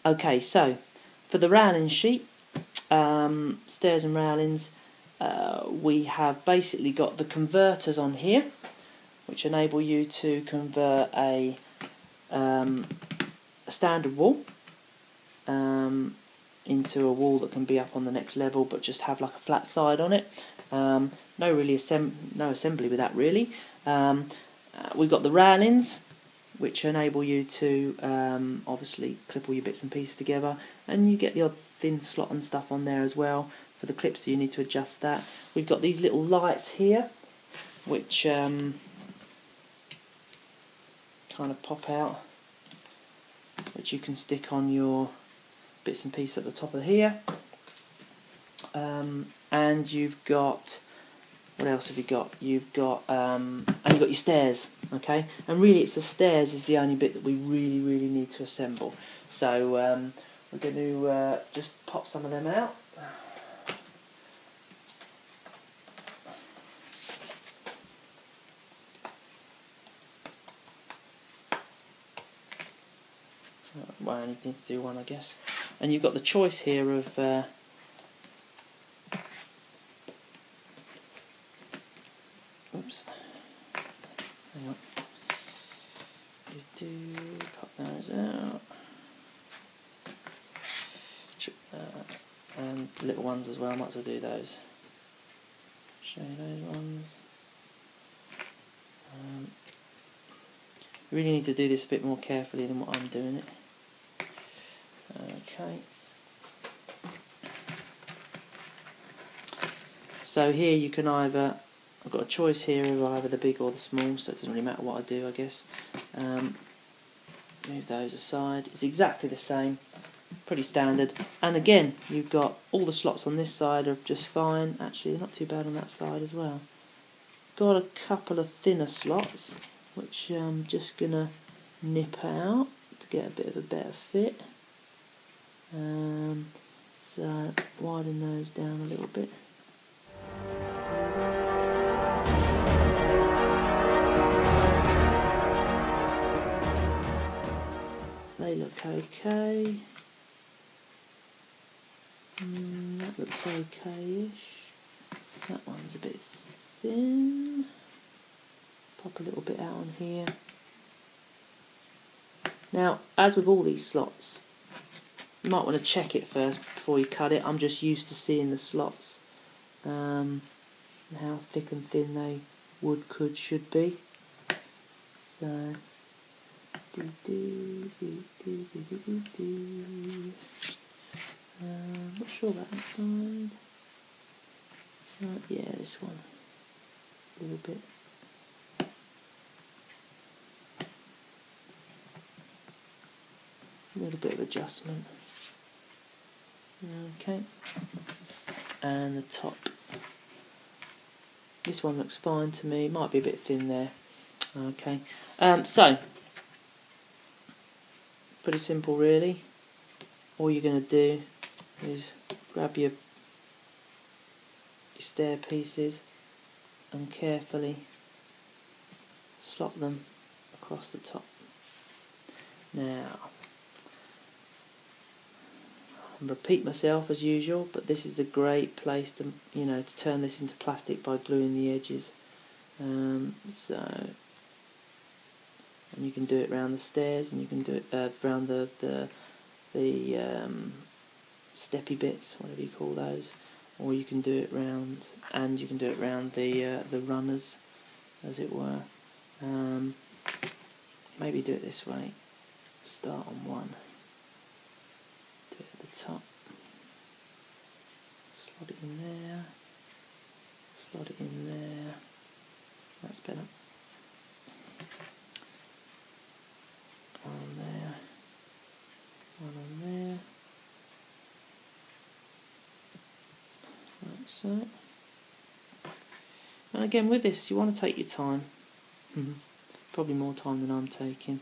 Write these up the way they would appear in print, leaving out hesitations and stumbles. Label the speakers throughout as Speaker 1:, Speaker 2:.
Speaker 1: Okay, so for the railing sheet, stairs and railings, we have basically got the converters on here, which enable you to convert a standard wall into a wall that can be up on the next level, but just have like a flat side on it. No assembly with that really. We've got the railings, which enable you to obviously clip all your bits and pieces together, and you get the odd thin slot and stuff on there as well for the clips, so you need to adjust that. We've got these little lights here, which kind of pop out, which you can stick on your bits and pieces at the top of here. And you've got, what else have you got? You've got and you've got your stairs, okay? And really, it's the stairs is the only bit that we really need to assemble. So we're going to just pop some of them out. Well, I only need to do one, I guess. And you've got the choice here of oops. Hang on. Pop those out. And the little ones as well, I might as well do those. Show you those ones. You really need to do this a bit more carefully than what I'm doing it. Okay. So here you can either, I've got a choice here of either the big or the small, so it doesn't really matter what I do, I guess. Move those aside. It's exactly the same, pretty standard. And again, you've got all the slots on this side are just fine. Actually, they're not too bad on that side as well. Got a couple of thinner slots, which I'm just going to nip out to get a bit of a better fit. So widen those down a little bit. They look okay. That looks okay-ish. That one's a bit thin. Pop a little bit out on here. Now, as with all these slots, you might want to check it first before you cut it. I'm just used to seeing the slots, and how thick and thin they should be. So, not sure about that side. Yeah, this one a little bit. A little bit of adjustment. Okay, and the top. This one looks fine to me. Might be a bit thin there. Okay, so pretty simple, really. All you're going to do is grab your stair pieces and carefully slot them across the top. Now, and repeat myself as usual, but this is the great place to, to turn this into plastic by gluing the edges. And you can do it around the stairs, and you can do it around the steppy bits, whatever you call those, or you can do it round, and you can do it round the runners, as it were. Maybe do it this way. Start on one. Do it at the top. Slot it in there. Slot it in there. That's better. One on there. One on there. Like so. And again, with this, you want to take your time. Probably more time than I'm taking.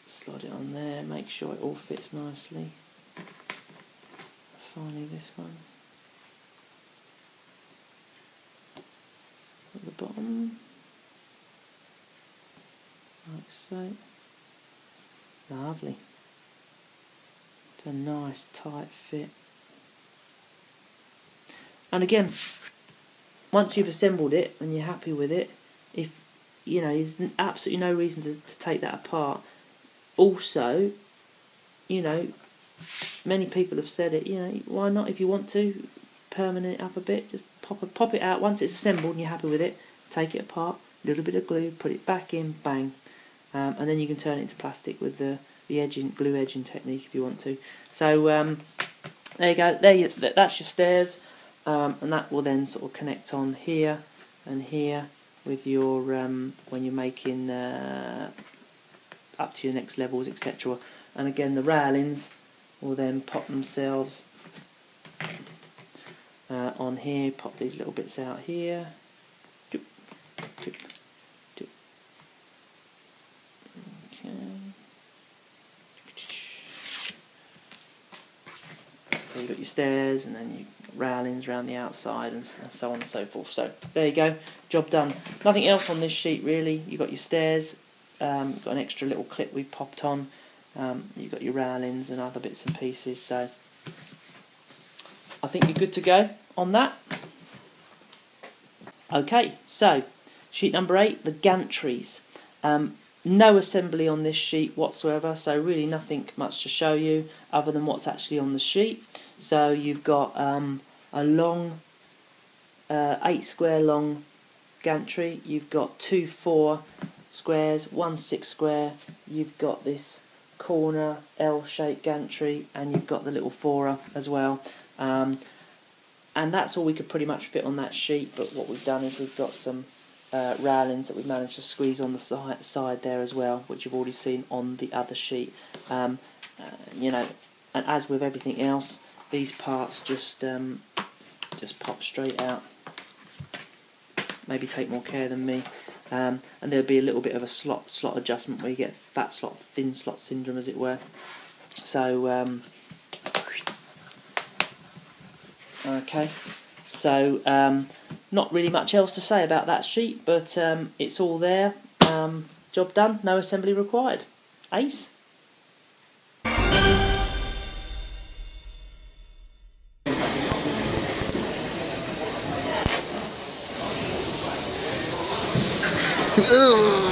Speaker 1: Slot it on there, make sure it all fits nicely. Finally, this one at the bottom, like so. Lovely. It's a nice tight fit. And again, once you've assembled it and you're happy with it, if you know, there's absolutely no reason to take that apart. Also, you know, many people have said it, you know, why not, if you want to permanent it up a bit, just pop it out. Once it's assembled and you're happy with it, take it apart, a little bit of glue, put it back in, bang, and then you can turn it into plastic with the edging, glue edging technique if you want to. So there you go, that's your stairs, and that will then sort of connect on here and here with your when you're making up to your next levels, etc. And again, the railings will then pop themselves on here. Pop these little bits out here. Doop, doop, doop. Okay. So you've got your stairs, and then you railings around the outside, and so on and so forth. So there you go, job done. Nothing else on this sheet really. You've got your stairs, you've got an extra little clip we popped on, you've got your railings and other bits and pieces, so I think you're good to go on that. Okay, so sheet number 8, the gantries. No assembly on this sheet whatsoever, so really nothing much to show you other than what's actually on the sheet. So you've got a long 8 square long gantry, you've got 2 4 squares, 1 6 square, you've got this corner L-shaped gantry, and you've got the little 4er as well, and that's all we could pretty much fit on that sheet. But what we've done is we've got some railings that we've managed to squeeze on the side there as well, which you've already seen on the other sheet. You know, and as with everything else, these parts just pop straight out. Maybe take more care than me. And there'll be a little bit of a slot adjustment where you get fat slot, thin slot syndrome, as it were. So okay, so not really much else to say about that sheet, but it's all there. Job done, no assembly required. Ace.
Speaker 2: Ugh.